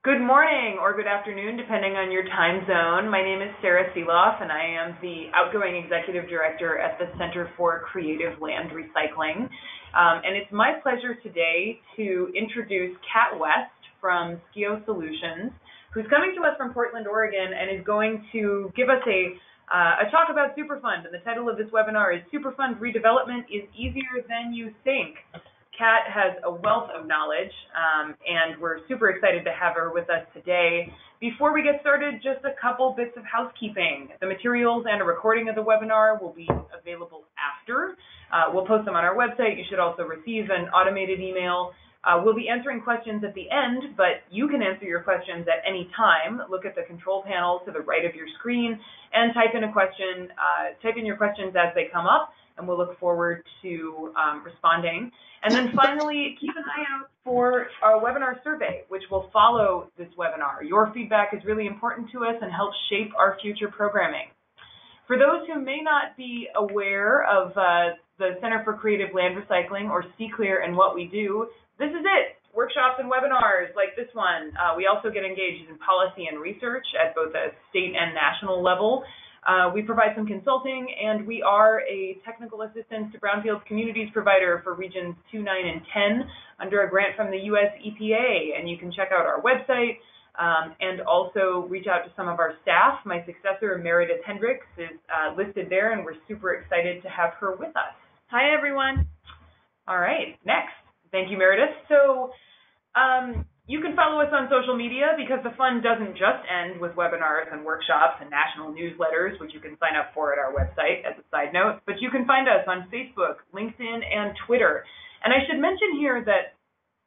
Good morning or good afternoon, depending on your time zone. My name is Sarah Seeloff, and I am the outgoing executive director at the Center for Creative Land Recycling. And it's my pleasure today to introduce Kat West from Skeo Solutions, who's coming to us from Portland, Oregon, and is going to give us a talk about Superfund. And the title of this webinar is Superfund Redevelopment is Easier Than You Think. Kat has a wealth of knowledge, and we're super excited to have her with us today. Before we get started, just a couple bits of housekeeping. The materials and a recording of the webinar will be available after. We'll post them on our website. You should also receive an automated email. We'll be answering questions at the end, but you can answer your questions at any time. Look at the control panel to the right of your screen and type in a question. Type in your questions as they come up, and we'll look forward to responding. And then finally, keep an eye out for our webinar survey, which will follow this webinar. Your feedback is really important to us and helps shape our future programming. For those who may not be aware of the Center for Creative Land Recycling, or CCLR, and what we do, this is it. Workshops and webinars like this one. We also get engaged in policy and research at both a state and national level. We provide some consulting, and we are a technical assistance to brownfields communities provider for regions 2, 9, and 10 under a grant from the US EPA. And you can check out our website and also reach out to some of our staff. My successor, Meredith Hendricks, is listed there, and we're super excited to have her with us. Hi, everyone. All right, next. Thank you, Meredith. So you can follow us on social media, because the fun doesn't just end with webinars and workshops and national newsletters, which you can sign up for at our website as a side note, but you can find us on Facebook, LinkedIn, and Twitter. And I should mention here that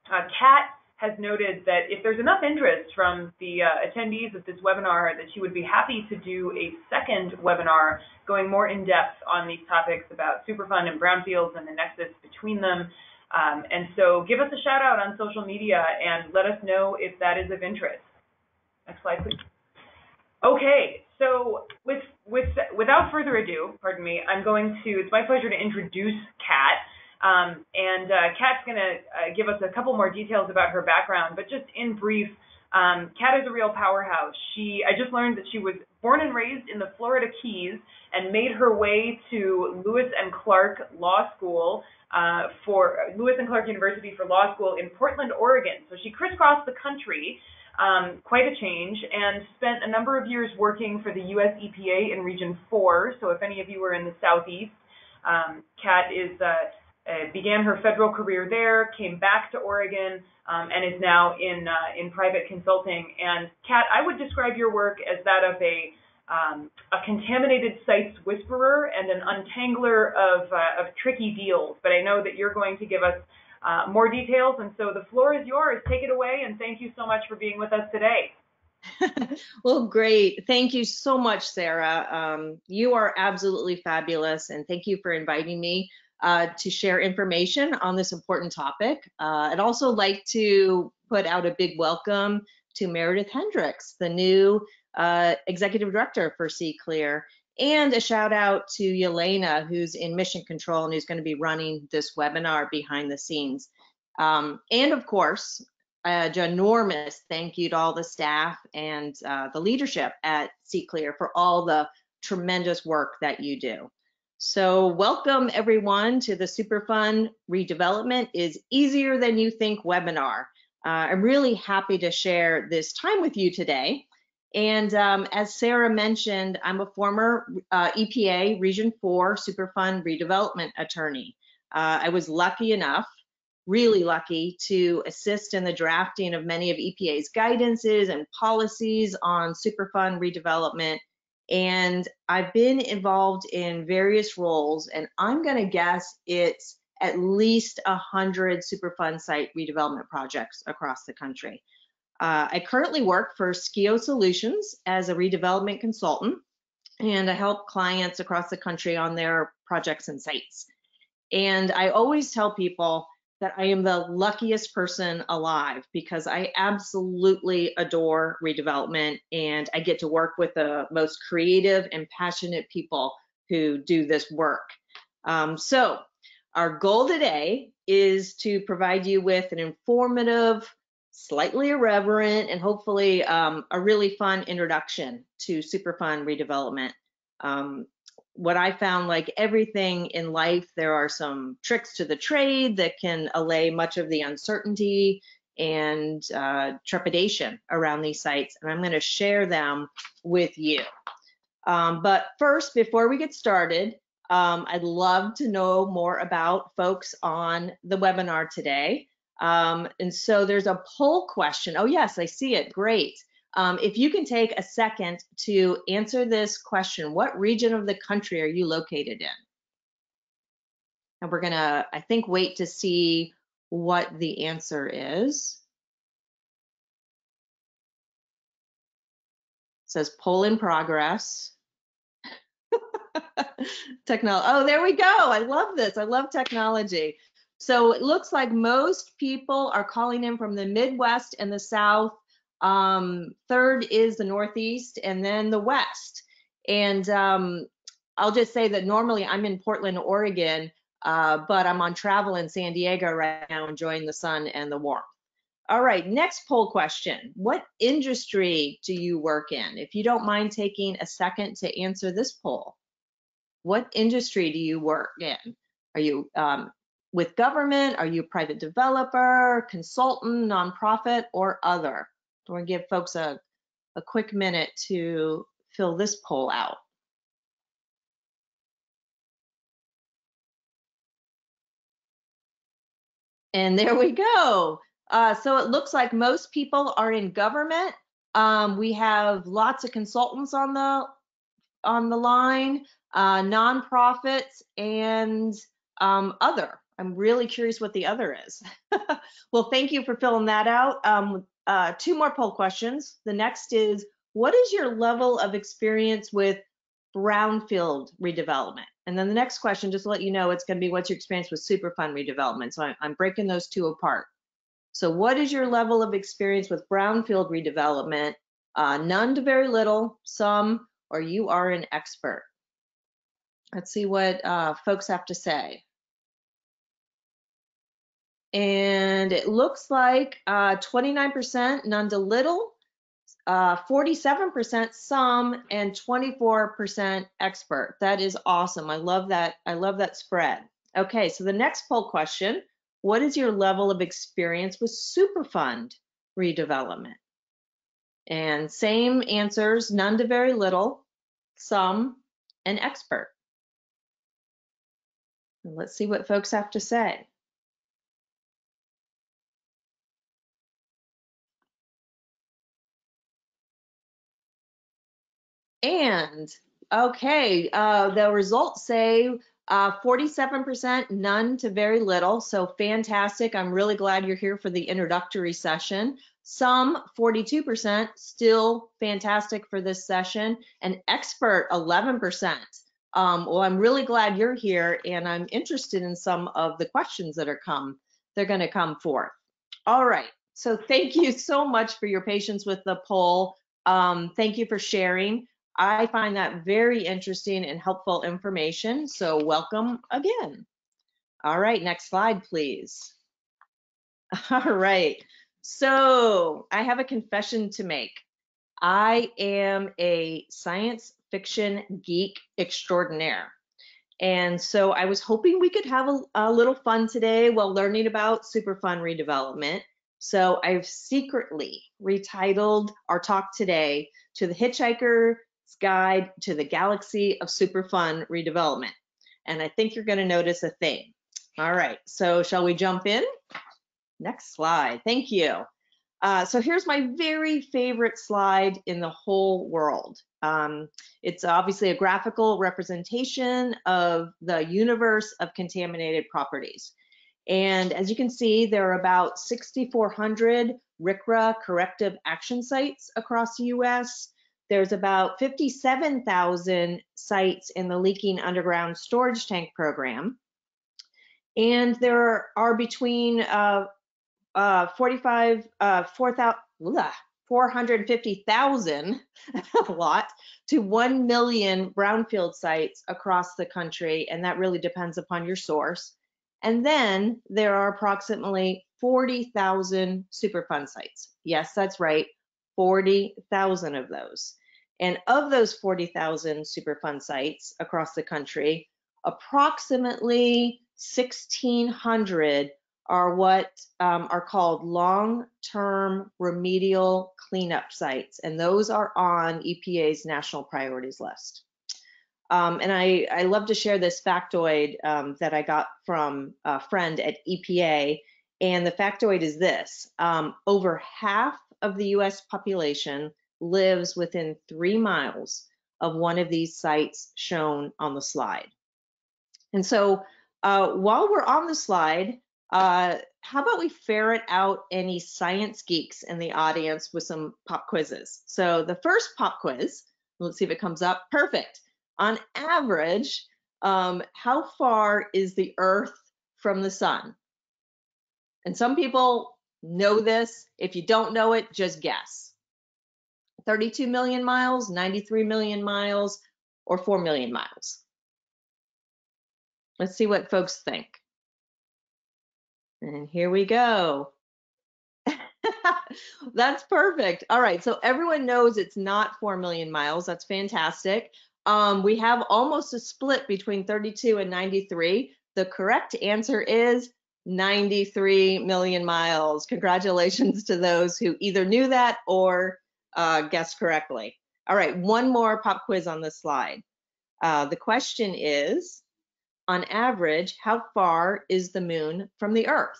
Kat has noted that if there's enough interest from the attendees of this webinar, that she would be happy to do a second webinar going more in depth on these topics about Superfund and brownfields and the nexus between them. And so give us a shout out on social media and let us know if that is of interest. Next slide, please. Okay, so without further ado, pardon me, it's my pleasure to introduce Kat. Kat's going to give us a couple more details about her background, but just in brief, Kat is a real powerhouse. I just learned that she was born and raised in the Florida Keys and made her way to Lewis and Clark Law School for Lewis and Clark University for Law School in Portland, Oregon. So she crisscrossed the country, quite a change, and spent a number of years working for the US EPA in Region 4. So if any of you are in the Southeast, Kat began her federal career there, came back to Oregon, and is now in private consulting. And Kat, I would describe your work as that of a contaminated sites whisperer and an untangler of tricky deals. But I know that you're going to give us more details, and so the floor is yours. Take it away, and thank you so much for being with us today. Well, great. Thank you so much, Sarah. You are absolutely fabulous, and thank you for inviting me to share information on this important topic. I'd also like to put out a big welcome to Meredith Hendricks, the new Executive Director for CCLR, and a shout out to Yelena, who's in Mission Control and who's going to be running this webinar behind the scenes. And of course, a ginormous thank you to all the staff and the leadership at CCLR for all the tremendous work that you do. So welcome everyone to the Superfund Redevelopment is Easier Than You Think webinar. I'm really happy to share this time with you today. And as Sarah mentioned, I'm a former EPA Region 4 Superfund Redevelopment attorney. I was lucky enough, really lucky, to assist in the drafting of many of EPA's guidances and policies on Superfund redevelopment. And I've been involved in various roles, and I'm going to guess it's at least 100 Superfund site redevelopment projects across the country. I currently work for Skeo Solutions as a redevelopment consultant, and I help clients across the country on their projects and sites. And I always tell people that I am the luckiest person alive, because I absolutely adore redevelopment, and I get to work with the most creative and passionate people who do this work. So our goal today is to provide you with an informative slightly irreverent, and hopefully a really fun introduction to Superfund redevelopment. What I found, like everything in life, there are some tricks to the trade that can allay much of the uncertainty and trepidation around these sites, and I'm going to share them with you. But first, before we get started, I'd love to know more about folks on the webinar today. And so there's a poll question. Oh yes, I see it, great. If you can take a second to answer this question, what region of the country are you located in? And we're gonna, I think, wait to see what the answer is. It says poll in progress. Technology. Oh, there we go. I love this. I love technology. So it looks like most people are calling in from the Midwest and the South. Third is the Northeast, and then the West. And I'll just say that normally I'm in Portland, Oregon, but I'm on travel in San Diego right now, enjoying the sun and the warmth. All right, next poll question. What industry do you work in? If you don't mind taking a second to answer this poll. What industry do you work in? Are you with government? Are you a private developer, consultant, nonprofit, or other? I want to give folks a quick minute to fill this poll out. And there we go. So it looks like most people are in government. We have lots of consultants on the line, nonprofits, and other. I'm really curious what the other is. Well, thank you for filling that out. Two more poll questions. The next is, what is your level of experience with brownfield redevelopment? And then the next question, just to let you know, it's going to be, what's your experience with Superfund redevelopment? So I'm breaking those two apart. So what is your level of experience with brownfield redevelopment? None to very little, some, or you are an expert. Let's see what folks have to say. And it looks like 29% none to little, 47% some, and 24% expert. That is awesome. I love that. I love that spread. Okay, so the next poll question, what is your level of experience with Superfund redevelopment? And same answers, none to very little, some, and expert. Let's see what folks have to say. And okay, the results say 47% none to very little, so fantastic. I'm really glad you're here for the introductory session. Some 42%, still fantastic for this session, and expert 11%. Well, I'm really glad you're here, and I'm interested in some of the questions that are they're going to come forth. All right, so thank you so much for your patience with the poll. Thank you for sharing. I find that very interesting and helpful information, so welcome again. All right, next slide, please. All right, so I have a confession to make. I am a science fiction geek extraordinaire. And so I was hoping we could have a little fun today while learning about Superfund redevelopment. So I've secretly retitled our talk today to The Hitchhiker's Guide to the Galaxy of Superfund Redevelopment. And I think you're going to notice a theme. All right, so shall we jump in? Next slide, thank you. So here's my very favorite slide in the whole world. It's obviously a graphical representation of the universe of contaminated properties. And as you can see, there are about 6,400 RCRA corrective action sites across the US. There's about 57,000 sites in the leaking underground storage tank program. And there are between 450,000 a lot to 1 million brownfield sites across the country, and that really depends upon your source. And then there are approximately 40,000 Superfund sites. Yes, that's right, 40,000 of those. And of those 40,000 Superfund sites across the country, approximately 1,600 are what are called long-term remedial cleanup sites, and those are on EPA's national priorities list. And I love to share this factoid that I got from a friend at EPA, and the factoid is this: over half of the US population lives within 3 miles of one of these sites shown on the slide. And so while we're on the slide, how about we ferret out any science geeks in the audience with some pop quizzes? So the first pop quiz, let's see if it comes up. Perfect. On average, how far is the Earth from the sun? And some people know this. If you don't know it, just guess. 32 million miles, 93 million miles, or 4 million miles? Let's see what folks think. And here we go. That's perfect. All right, so everyone knows it's not 4 million miles. That's fantastic. We have almost a split between 32 and 93. The correct answer is 93 million miles. Congratulations to those who either knew that or guessed correctly. All right, one more pop quiz on this slide. The question is, on average, how far is the moon from the Earth?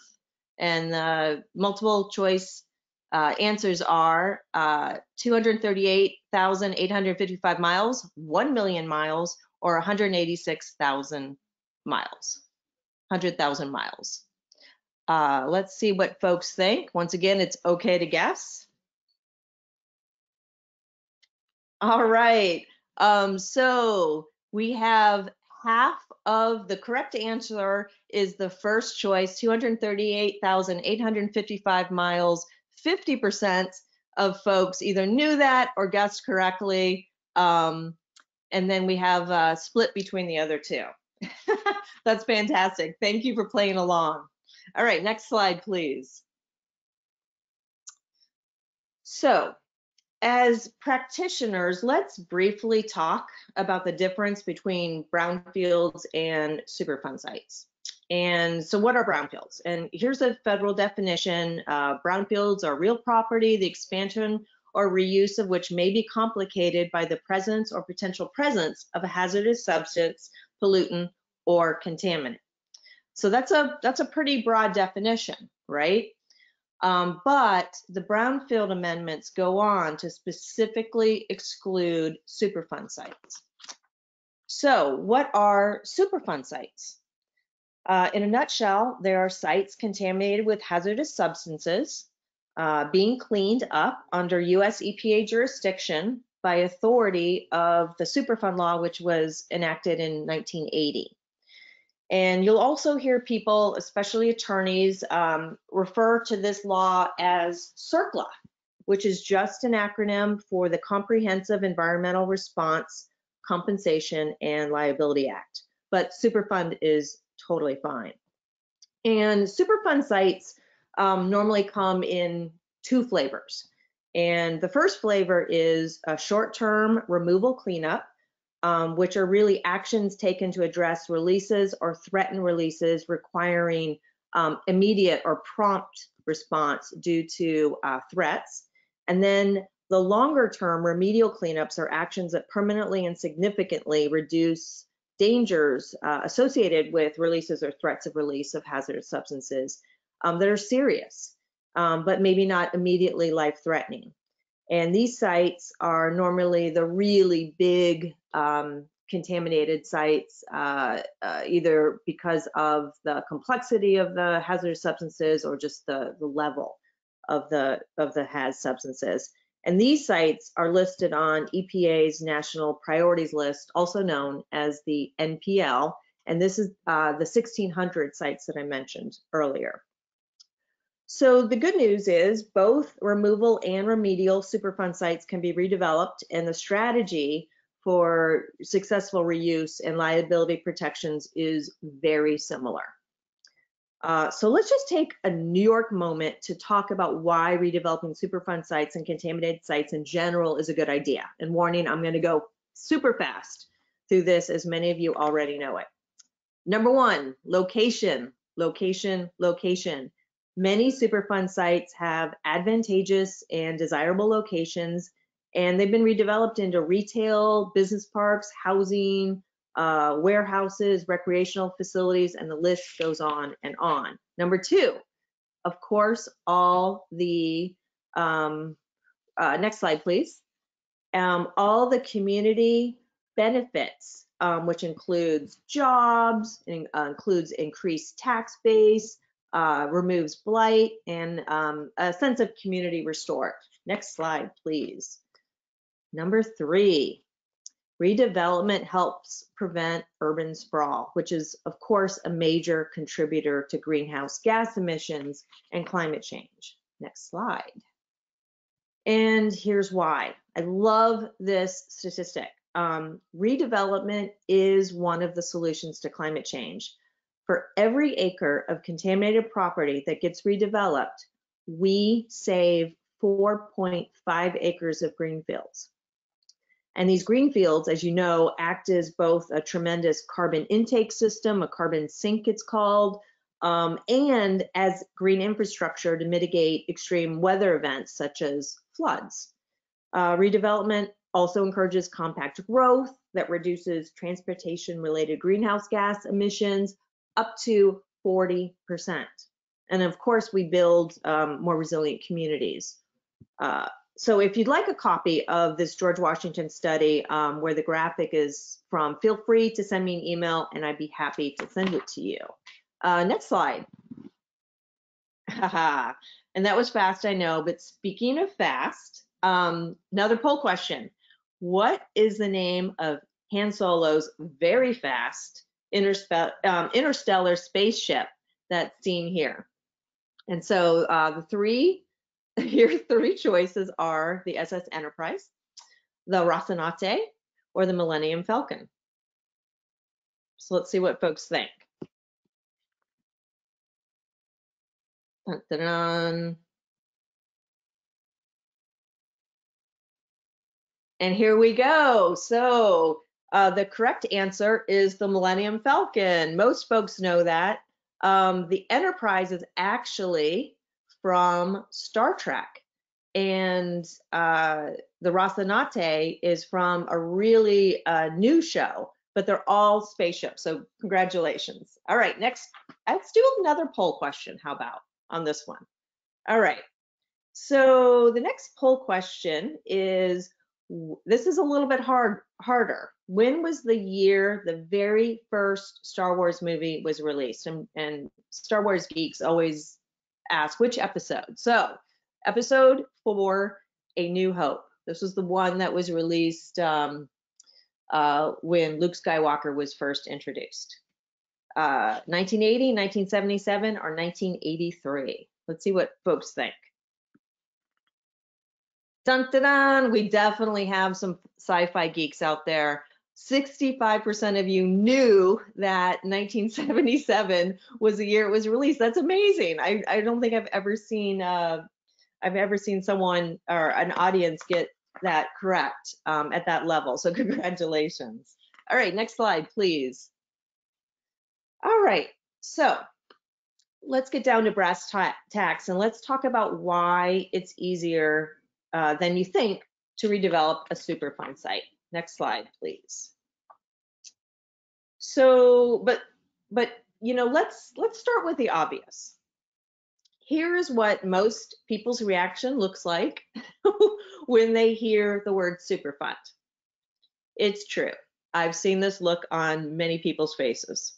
And multiple choice answers are 238,855 miles, 1 million miles, or 186,000 miles, 100,000 miles. Let's see what folks think. Once again, it's okay to guess. All right, so we have half of the correct answer is the first choice, 238,855 miles. 50% of folks either knew that or guessed correctly. And then we have a split between the other two. That's fantastic. Thank you for playing along. All right, next slide, please. So, as practitioners, let's briefly talk about the difference between brownfields and Superfund sites. And so what are brownfields? And here's a federal definition. Brownfields are real property, the expansion or reuse of which may be complicated by the presence or potential presence of a hazardous substance, pollutant, or contaminant. So that's a pretty broad definition, right? But the brownfield amendments go on to specifically exclude Superfund sites. So what are Superfund sites? In a nutshell, there are sites contaminated with hazardous substances being cleaned up under US EPA jurisdiction by authority of the Superfund law, which was enacted in 1980. And you'll also hear people, especially attorneys, refer to this law as CERCLA, which is just an acronym for the Comprehensive Environmental Response, Compensation, and Liability Act. But Superfund is totally fine. And Superfund sites normally come in two flavors. And the first flavor is a short-term removal cleanup, which are really actions taken to address releases or threaten releases requiring immediate or prompt response due to threats. And then the longer term remedial cleanups are actions that permanently and significantly reduce dangers associated with releases or threats of release of hazardous substances that are serious, but maybe not immediately life-threatening. And these sites are normally the really big contaminated sites, either because of the complexity of the hazardous substances or just the level of the haz substances. And these sites are listed on EPA's National Priorities List, also known as the NPL, and this is the 1,600 sites that I mentioned earlier. So the good news is both removal and remedial Superfund sites can be redeveloped, and the strategy for successful reuse and liability protections is very similar. So let's just take a New York moment to talk about why redeveloping Superfund sites and contaminated sites in general is a good idea. And warning, I'm going to go super fast through this, as many of you already know it. Number one, location, location, location. Many Superfund sites have advantageous and desirable locations, and they've been redeveloped into retail, business parks, housing, warehouses, recreational facilities, and the list goes on and on. Number two, of course, all the, next slide, please. All the community benefits, which includes jobs, includes increased tax base, removes blight, and a sense of community restored. Next slide, please. Number three, redevelopment helps prevent urban sprawl, which is, of course, a major contributor to greenhouse gas emissions and climate change. Next slide. And here's why. I love this statistic. Redevelopment is one of the solutions to climate change. For every acre of contaminated property that gets redeveloped, we save 4.5 acres of greenfields. And these greenfields, as you know, act as both a tremendous carbon intake system, a carbon sink it's called, and as green infrastructure to mitigate extreme weather events such as floods. Redevelopment also encourages compact growth that reduces transportation-related greenhouse gas emissions up to 40%. And of course, we build more resilient communities. So if you'd like a copy of this George Washington study where the graphic is from, feel free to send me an email and I'd be happy to send it to you. Next slide. And that was fast, I know, but speaking of fast, another poll question. What is the name of Han Solo's very fast interstellar spaceship that's seen here? And so your three choices are the SS Enterprise, the Rocinante, or the Millennium Falcon. So let's see what folks think. Dun, dun, dun. And here we go. So the correct answer is the Millennium Falcon. Most folks know that. The Enterprise is actually from Star Trek, and the Rocinante is from a really new show, but they're all spaceships, so congratulations. All right, next, let's do another poll question. How about on this one? All right, so the next poll question is, this is a little bit harder. When was the year the very first Star Wars movie was released? And Star Wars geeks always ask which episode. So episode 4, A New Hope. This was the one that was released when Luke Skywalker was first introduced. 1980, 1977, or 1983? Let's see what folks think. Dun, dun, dun. We definitely have some sci-fi geeks out there. 65% of you knew that 1977 was the year it was released. That's amazing. I don't think I've ever seen someone or an audience get that correct at that level. So congratulations. All right, next slide, please. All right, so let's get down to brass tacks and let's talk about why it's easier than you think to redevelop a Superfund site. Next slide, please. So, but you know, let's start with the obvious. Here's what most people's reaction looks like when they hear the word Superfund. It's true. I've seen this look on many people's faces.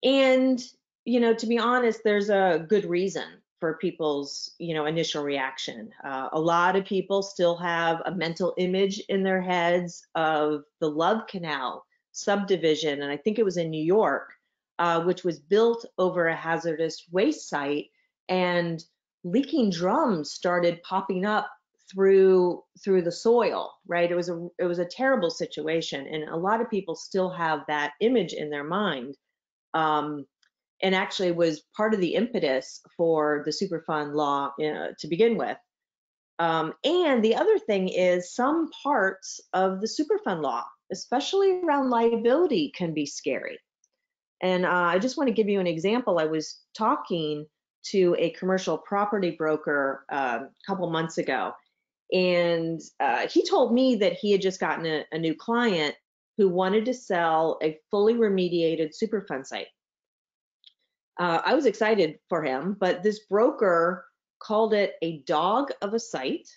And, you know, to be honest, there's a good reason for people's, initial reaction. A lot of people still have a mental image in their heads of the Love Canal subdivision, and I think it was in New York, which was built over a hazardous waste site, and leaking drums started popping up through the soil, right? It was a terrible situation, and a lot of people still have that image in their mind. and actually was part of the impetus for the Superfund law to begin with. And the other thing is some parts of the Superfund law, especially around liability, can be scary. And I just want to give you an example. I was talking to a commercial property broker a couple months ago, and he told me that he had just gotten a new client who wanted to sell a fully remediated Superfund site. I was excited for him, but this broker called it a dog of a site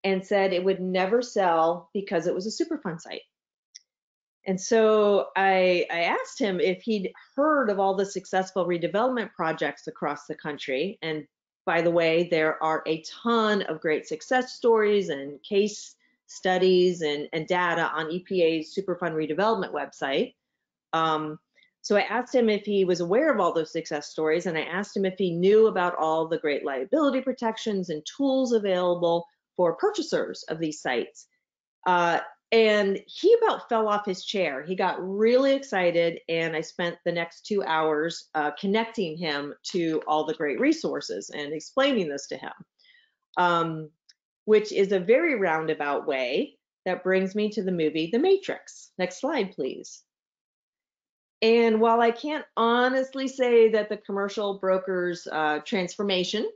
and said it would never sell because it was a Superfund site. And so I asked him if he'd heard of all the successful redevelopment projects across the country. And by the way, there are a ton of great success stories and case studies and data on EPA's Superfund Redevelopment website. So I asked him if he was aware of all those success stories, and I asked him if he knew about all the great liability protections and tools available for purchasers of these sites. And he about fell off his chair. He got really excited, and I spent the next 2 hours connecting him to all the great resources and explaining this to him, which is a very roundabout way that brings me to the movie The Matrix. Next slide, please. And while I can't honestly say that the commercial broker's transformation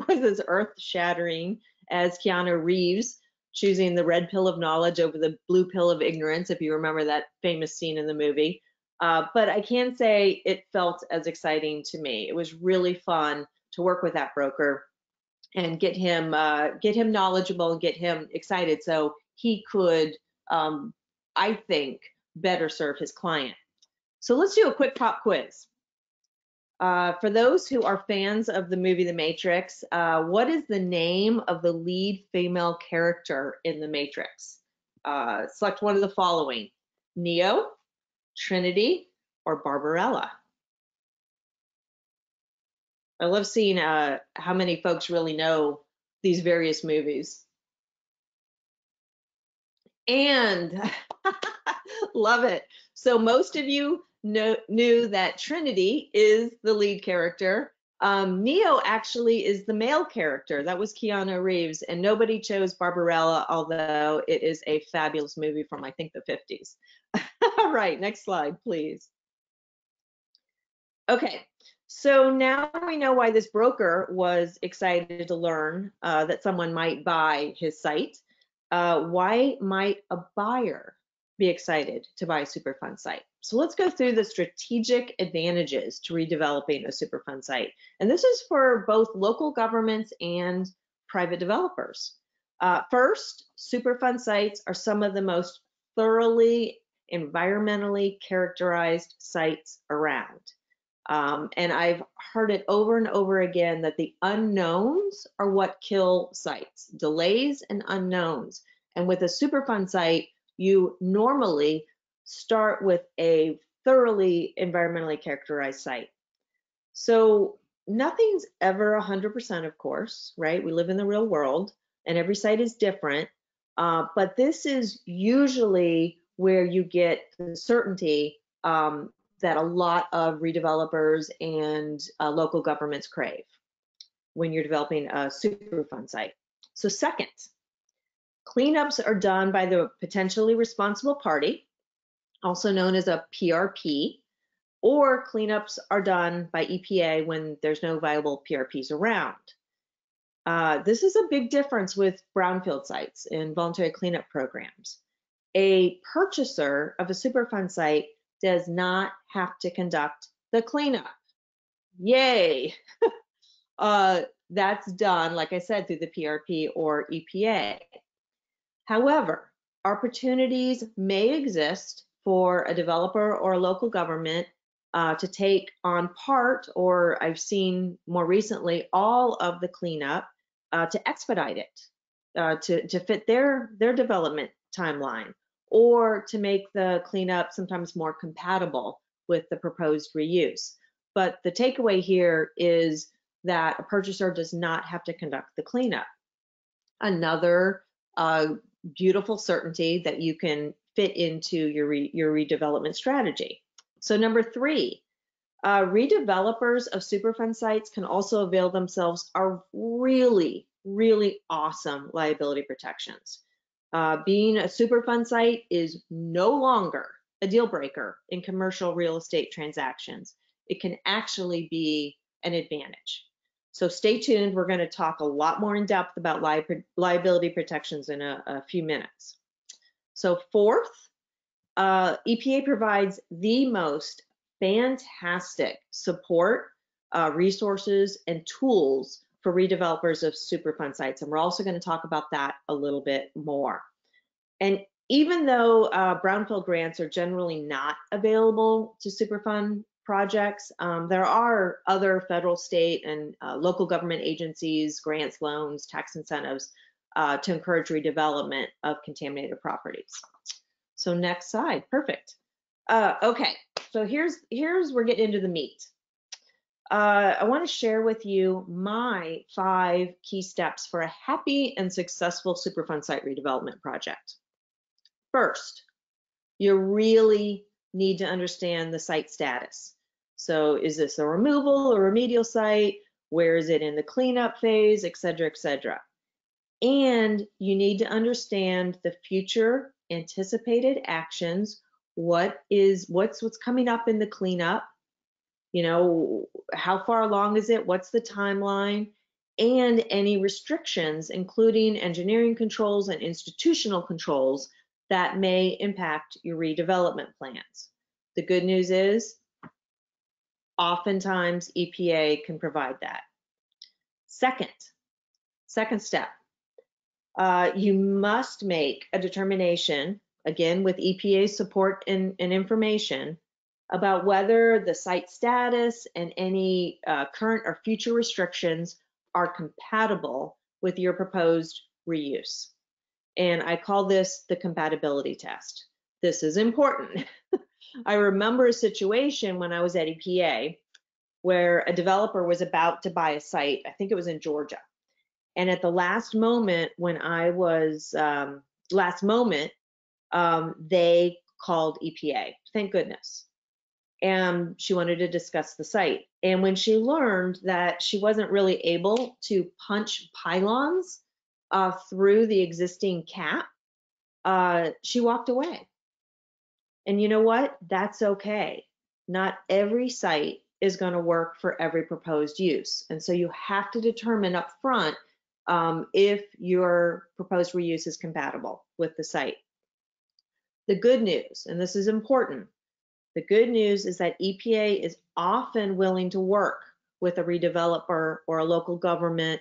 was as earth-shattering as Keanu Reeves choosing the red pill of knowledge over the blue pill of ignorance, if you remember that famous scene in the movie. But I can say it felt as exciting to me. It was really fun to work with that broker and get him knowledgeable and get him excited so he could, I think, better serve his client. So let's do a quick pop quiz. For those who are fans of the movie The Matrix, what is the name of the lead female character in The Matrix? Select one of the following: Neo, Trinity, or Barbarella. I love seeing how many folks really know these various movies. And love it. So most of you knew that Trinity is the lead character. Neo actually is the male character. That was Keanu Reeves, and nobody chose Barbarella, although it is a fabulous movie from, I think, the 50s. All right, next slide, please. Okay, so now we know why this broker was excited to learn that someone might buy his site. Why might a buyer be excited to buy a Superfund site? So let's go through the strategic advantages to redeveloping a Superfund site. And this is for both local governments and private developers. First, Superfund sites are some of the most thoroughly environmentally characterized sites around. And I've heard it over and over again that the unknowns are what kill sites, delays and unknowns. And with a Superfund site, you normally start with a thoroughly environmentally characterized site. So nothing's ever 100%, of course, right? We live in the real world and every site is different, but this is usually where you get the certainty that a lot of redevelopers and local governments crave when you're developing a Superfund site. So second, cleanups are done by the potentially responsible party, also known as a PRP, or cleanups are done by EPA when there's no viable PRPs around. This is a big difference with brownfield sites and voluntary cleanup programs. A purchaser of a Superfund site does not have to conduct the cleanup. Yay! That's done, like I said, through the PRP or EPA. However, opportunities may exist for a developer or a local government to take on part, or I've seen more recently, all of the cleanup to expedite it, to fit their development timeline, or to make the cleanup sometimes more compatible with the proposed reuse. But the takeaway here is that a purchaser does not have to conduct the cleanup. Another beautiful certainty that you can fit into your redevelopment strategy. So number three, Redevelopers of Superfund sites can also avail themselves of really, really awesome liability protections. Being a Superfund site is no longer a deal breaker in commercial real estate transactions. It can actually be an advantage. So stay tuned. We're going to talk a lot more in depth about liability protections in a few minutes. So fourth, EPA provides the most fantastic support, resources, and tools for redevelopers of Superfund sites. And we're also going to talk about that a little bit more. And even though brownfield grants are generally not available to Superfund projects, there are other federal, state, and local government agencies, grants, loans, tax incentives to encourage redevelopment of contaminated properties. So next slide, perfect. Okay, so here's we're getting into the meat. I want to share with you my 5 key steps for a happy and successful Superfund site redevelopment project. First, you really need to understand the site status. So is this a removal or remedial site? Where is it in the cleanup phase, et cetera, et cetera. And you need to understand the future anticipated actions. What's coming up in the cleanup? You know, how far along is it? What's the timeline? And any restrictions, including engineering controls and institutional controls that may impact your redevelopment plans. The good news is, oftentimes EPA can provide that. Second step, you must make a determination, again with EPA's support and information, about whether the site status and any current or future restrictions are compatible with your proposed reuse. And I call this the compatibility test. This is important. I remember a situation when I was at EPA where a developer was about to buy a site, I think it was in Georgia. And at the last moment when I was, they called EPA, thank goodness. And she wanted to discuss the site. And when she learned that she wasn't really able to punch pylons through the existing cap, she walked away. And you know what? That's okay. Not every site is going to work for every proposed use. And so you have to determine up front if your proposed reuse is compatible with the site. The good news, and this is important, the good news is that EPA is often willing to work with a redeveloper or a local government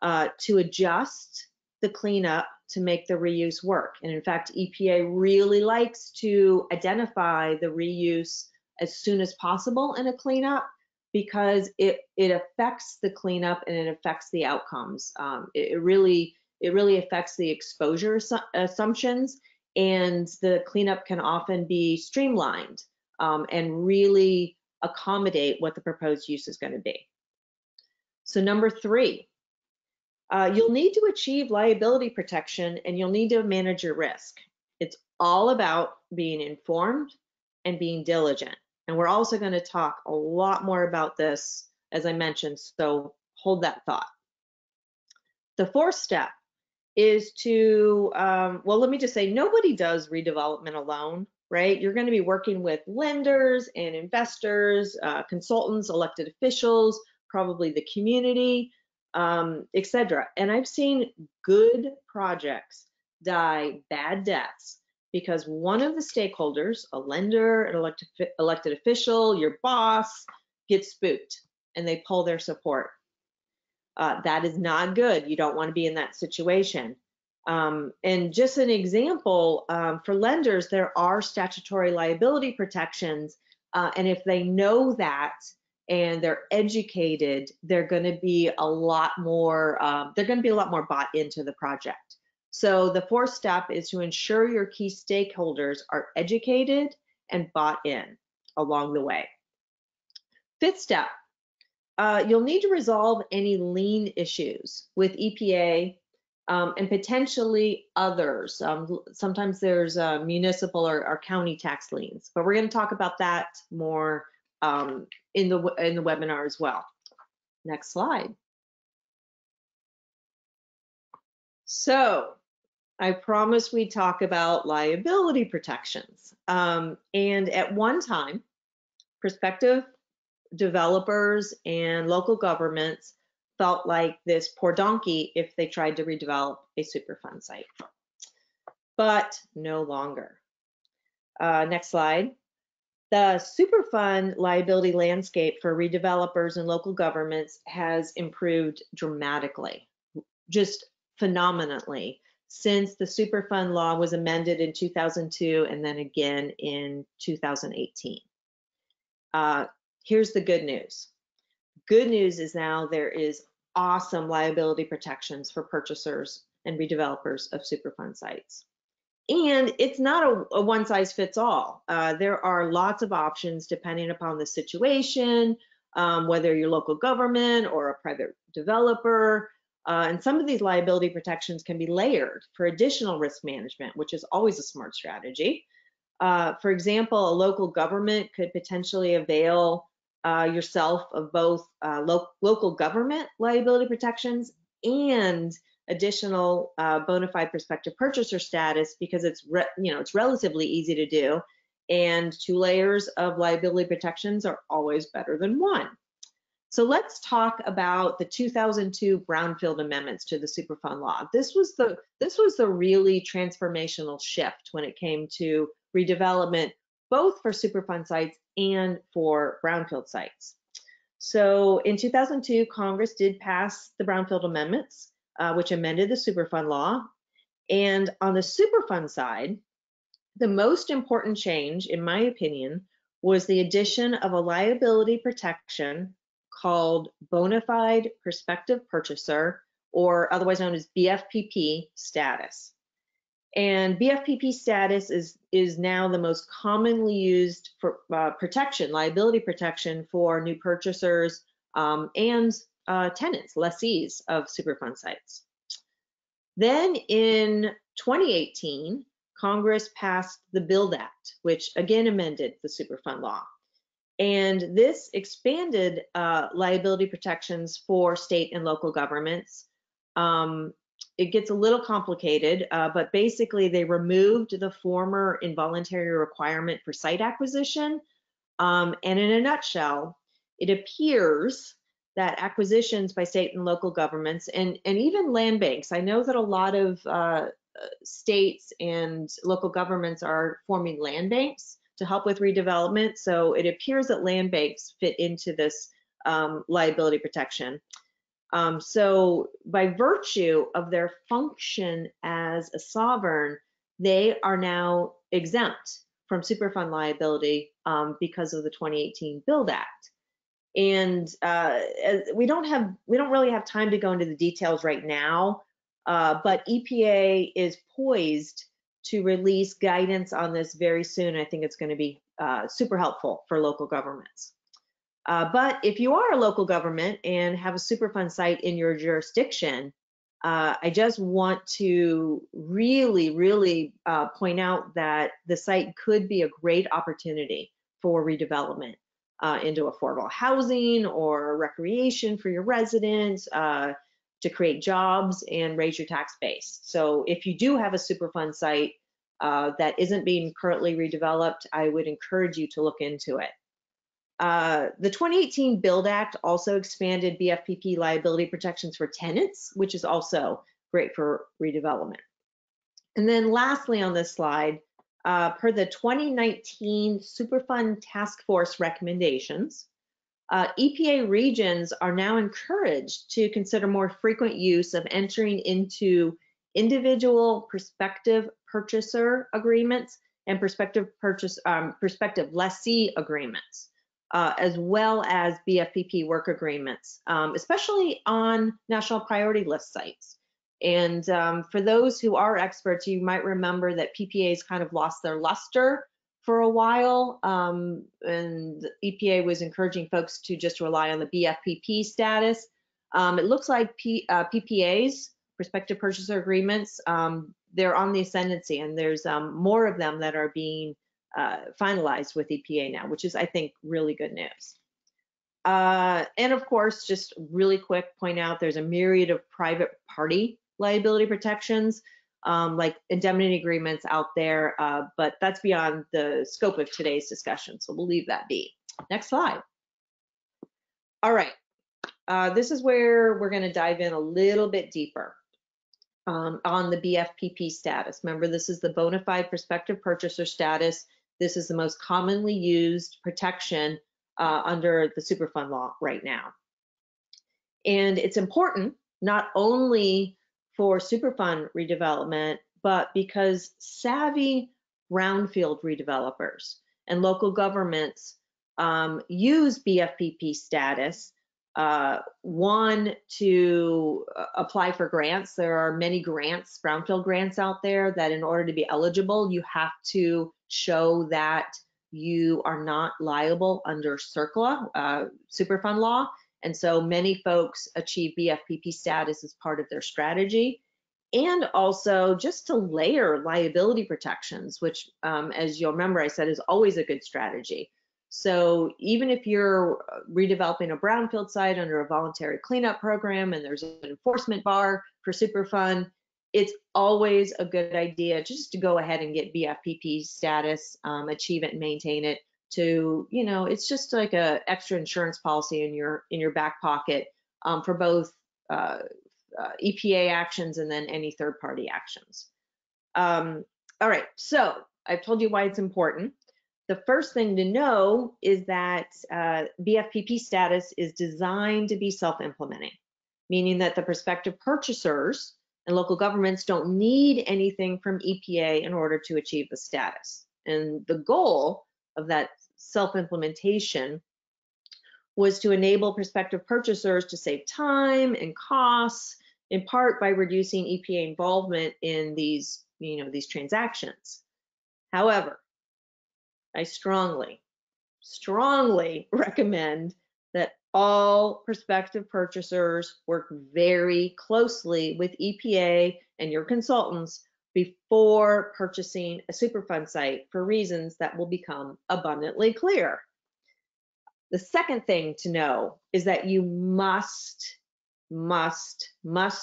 to adjust the cleanup to make the reuse work. And in fact, EPA really likes to identify the reuse as soon as possible in a cleanup because it affects the cleanup and it affects the outcomes. It really affects the exposure assumptions, and the cleanup can often be streamlined and really accommodate what the proposed use is going to be. So number 3, you'll need to achieve liability protection and you'll need to manage your risk. It's all about being informed and being diligent. And we're also going to talk a lot more about this, as I mentioned, so hold that thought. The 4th step is to, well, let me just say, nobody does redevelopment alone, right? You're going to be working with lenders and investors, consultants, elected officials, probably the community, etc. And I've seen good projects die bad deaths because one of the stakeholders, a lender, an elected official, your boss, gets spooked and they pull their support. That is not good. You don't want to be in that situation. And just an example, for lenders, there are statutory liability protections, and if they know that and they're educated, they're going to be a lot more. Bought into the project. So the 4th step is to ensure your key stakeholders are educated and bought in along the way. 5th step, you'll need to resolve any lien issues with EPA and potentially others. Sometimes there's municipal or county tax liens, but we're going to talk about that more in the webinar as well. Next slide. So I promised we'd talk about liability protections. And at one time, prospective developers and local governments felt like this poor donkey if they tried to redevelop a Superfund site, but no longer. Next slide. The Superfund liability landscape for redevelopers and local governments has improved dramatically, just phenomenally, since the Superfund law was amended in 2002 and then again in 2018. Here's the good news. Good news is now there is awesome liability protections for purchasers and redevelopers of Superfund sites. And it's not a one-size-fits-all. There are lots of options depending upon the situation, whether you're local government or a private developer. And some of these liability protections can be layered for additional risk management, which is always a smart strategy. For example, a local government could potentially avail yourself of both local government liability protections and additional bona fide prospective purchaser status, because it's relatively easy to do, and 2 layers of liability protections are always better than 1. So let's talk about the 2002 brownfield amendments to the Superfund law. This was the really transformational shift when it came to redevelopment, both for Superfund sites and for brownfield sites. So in 2002, Congress did pass the brownfield amendments, which amended the Superfund law. And on the Superfund side, the most important change, in my opinion, was the addition of a liability protection called bona fide prospective purchaser, or otherwise known as BFPP status. And BFPP status is now the most commonly used for protection, liability protection for new purchasers and tenants, lessees of Superfund sites. Then in 2018, Congress passed the BUILD Act, which again amended the Superfund law. And this expanded liability protections for state and local governments. It gets a little complicated, but basically they removed the former involuntary requirement for site acquisition. And in a nutshell, it appears that acquisitions by state and local governments and even land banks, I know that a lot of states and local governments are forming land banks to help with redevelopment. So it appears that land banks fit into this liability protection. So by virtue of their function as a sovereign, they are now exempt from Superfund liability because of the 2018 BUILD Act. And we don't really have time to go into the details right now, but EPA is poised to release guidance on this very soon. I think it's going to be super helpful for local governments. But if you are a local government and have a Superfund site in your jurisdiction, I just want to really point out that the site could be a great opportunity for redevelopment into affordable housing or recreation for your residents, to create jobs and raise your tax base. So if you do have a Superfund site that isn't being currently redeveloped, I would encourage you to look into it. The 2018 BUILD Act also expanded BFPP liability protections for tenants, which is also great for redevelopment. And then lastly on this slide, per the 2019 Superfund Task Force recommendations, EPA regions are now encouraged to consider more frequent use of entering into individual prospective purchaser agreements and prospective lessee agreements, as well as BFPP work agreements, especially on national priority list sites. And for those who are experts, you might remember that PPAs kind of lost their luster for a while, and EPA was encouraging folks to just rely on the BFPP status. It looks like PPAs, prospective purchaser agreements, they're on the ascendancy, and there's more of them that are being finalized with EPA now, which is, I think, really good news. And of course, just really quick, point out there's a myriad of private party liability protections, like indemnity agreements out there, but that's beyond the scope of today's discussion, so we'll leave that be. Next slide. All right, this is where we're going to dive in a little bit deeper on the BFPP status. Remember, this is the bona fide prospective purchaser status. This is the most commonly used protection under the Superfund law right now. And it's important not only for Superfund redevelopment, but because savvy brownfield redevelopers and local governments use BFPP status, one, to apply for grants. There are many grants, brownfield grants out there, that in order to be eligible, you have to show that you are not liable under CERCLA, Superfund law. And so many folks achieve BFPP status as part of their strategy. And also just to layer liability protections, which, as you'll remember, I said is always a good strategy. So even if you're redeveloping a brownfield site under a voluntary cleanup program and there's an enforcement bar for Superfund, it's always a good idea just to go ahead and get BFPP status, achieve it and maintain it. To, you know, it's just like a extra insurance policy in your back pocket for both EPA actions and then any third-party actions. All right, so I've told you why it's important. The first thing to know is that BFPP status is designed to be self-implementing, meaning that the prospective purchasers and local governments don't need anything from EPA in order to achieve the status. And the goal of that self-implementation was to enable prospective purchasers to save time and costs, in part by reducing EPA involvement in these, these transactions. However, I strongly recommend that all prospective purchasers work very closely with EPA and your consultants before purchasing a Superfund site for reasons that will become abundantly clear. The second thing to know is that you must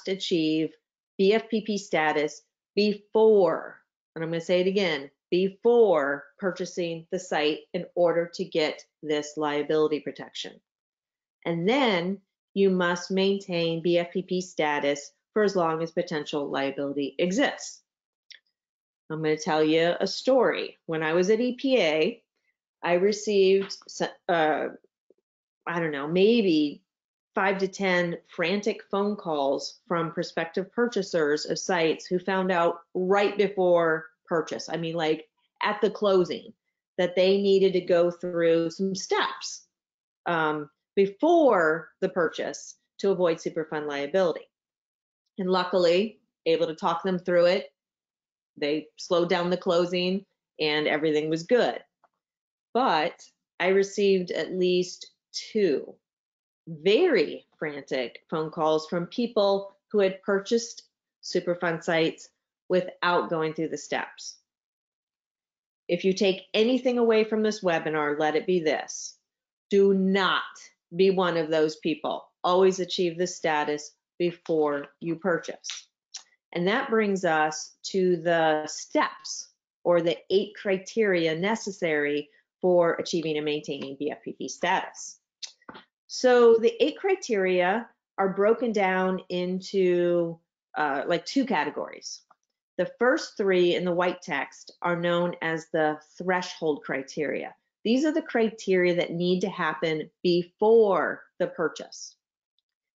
achieve BFPP status before, and I'm going to say it again, before purchasing the site in order to get this liability protection. And then you must maintain BFPP status for as long as potential liability exists. I'm going to tell you a story. When I was at EPA, I received, I don't know, maybe 5 to 10 frantic phone calls from prospective purchasers of sites who found out right before purchase, I mean, like at the closing, that they needed to go through some steps before the purchase to avoid Superfund liability. And luckily, able to talk them through it. They slowed down the closing and everything was good. But I received at least 2 very frantic phone calls from people who had purchased Superfund sites without going through the steps. If you take anything away from this webinar, let it be this. Do not be one of those people. Always achieve this status before you purchase. And that brings us to the steps, or the 8 criteria necessary for achieving and maintaining BFPP status. So the 8 criteria are broken down into like 2 categories. The first 3 in the white text are known as the threshold criteria. These are the criteria that need to happen before the purchase.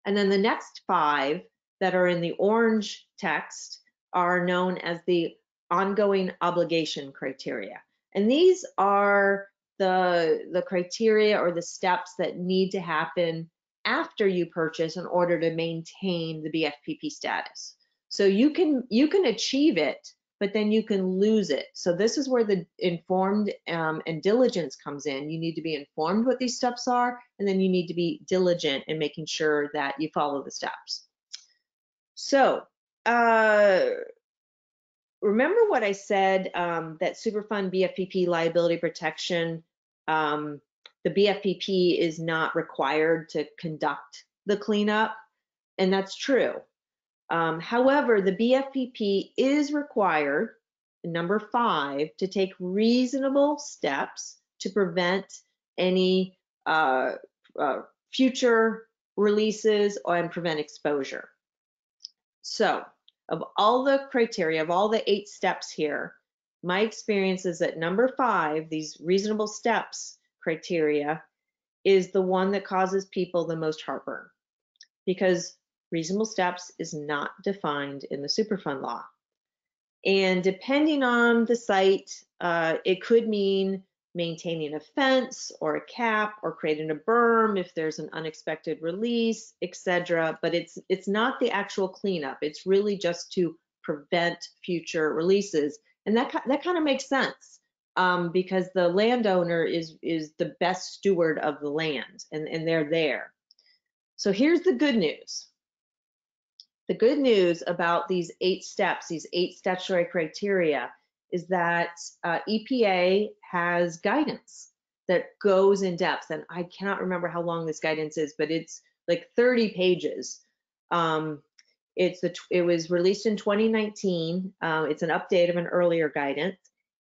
And then the next 5 that are in the orange text are known as the ongoing obligation criteria. And these are the criteria or the steps that need to happen after you purchase in order to maintain the BFPP status. So you can achieve it, but then you can lose it. So this is where the informed and diligence comes in. You need to be informed what these steps are, and then you need to be diligent in making sure that you follow the steps. So remember what I said, that Superfund BFPP liability protection, the BFPP is not required to conduct the cleanup, and that's true. However, the BFPP is required, number 5, to take reasonable steps to prevent any future releases and prevent exposure. So, of all the criteria, of all the 8 steps here, my experience is that number 5, these reasonable steps criteria, is the one that causes people the most heartburn, because reasonable steps is not defined in the Superfund law. And depending on the site, it could mean maintaining a fence or a cap or creating a berm if there's an unexpected release, etc. But it's not the actual cleanup. It's really just to prevent future releases. And that kind of makes sense, because the landowner is the best steward of the land, and they're there. So here's the good news. The good news about these 8 steps, these 8 statutory criteria, is that EPA has guidance that goes in depth. And I cannot remember how long this guidance is, but it's like 30 pages. It was released in 2019. It's an update of an earlier guidance,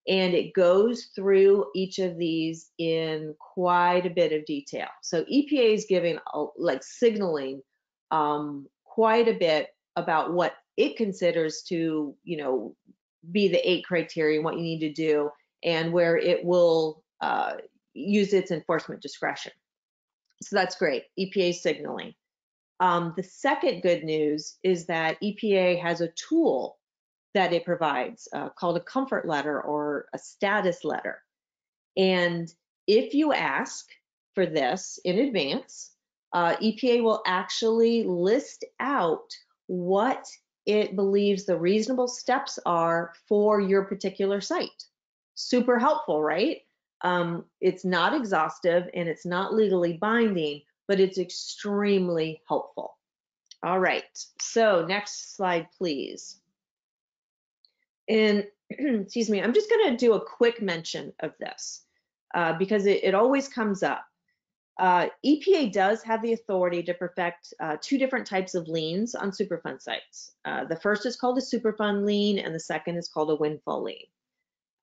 and it goes through each of these in quite a bit of detail. So EPA is giving, like, signaling quite a bit about what it considers to, be the 8 criteria and what you need to do, and where it will use its enforcement discretion. So that's great, EPA signaling. The second good news is that EPA has a tool that it provides called a comfort letter or a status letter. And if you ask for this in advance, EPA will actually list out what it believes the reasonable steps are for your particular site. Super helpful, right? It's not exhaustive and it's not legally binding, but it's extremely helpful. All right, so next slide, please. And excuse me, I'm just going to do a quick mention of this because it always comes up. EPA does have the authority to perfect 2 different types of liens on Superfund sites. The first is called a Superfund lien, and the second is called a windfall lien.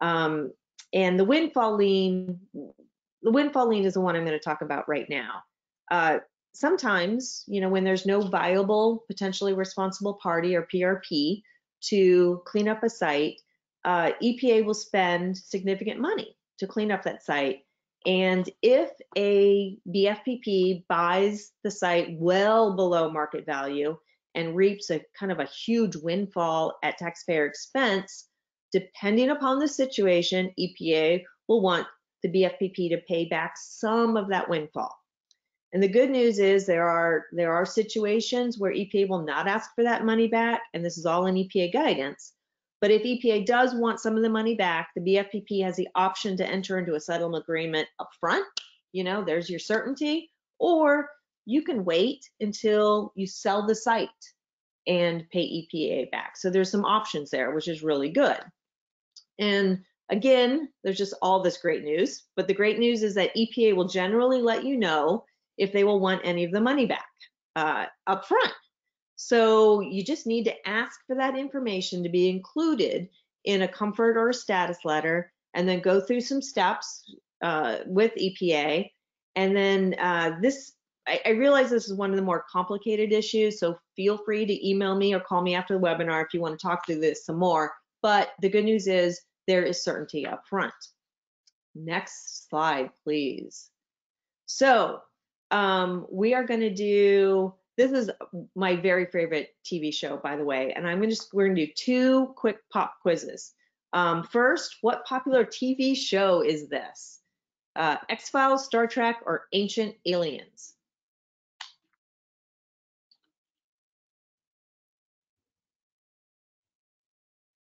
And the windfall lien is the one I'm going to talk about right now. Sometimes, when there's no viable, potentially responsible party or PRP to clean up a site, EPA will spend significant money to clean up that site. And if a BFPP buys the site well below market value and reaps a kind of a huge windfall at taxpayer expense, depending upon the situation, EPA will want the BFPP to pay back some of that windfall. And the good news is there are situations where EPA will not ask for that money back, and this is all in EPA guidance. But if EPA does want some of the money back, the BFPP has the option to enter into a settlement agreement up front. There's your certainty, or you can wait until you sell the site and pay EPA back. So there's some options there, which is really good. And again, there's just all this great news, but the great news is that EPA will generally let you know if they will want any of the money back up front. So you just need to ask for that information to be included in a comfort or a status letter, and then go through some steps with EPA. And then I realize this is one of the more complicated issues, so feel free to email me or call me after the webinar if you want to talk through this some more. But the good news is there is certainty up front. Next slide, please. So we are going to do, this is my very favorite TV show, by the way, and we're going to do 2 quick pop quizzes. First, what popular TV show is this? X-Files, Star Trek, or Ancient Aliens?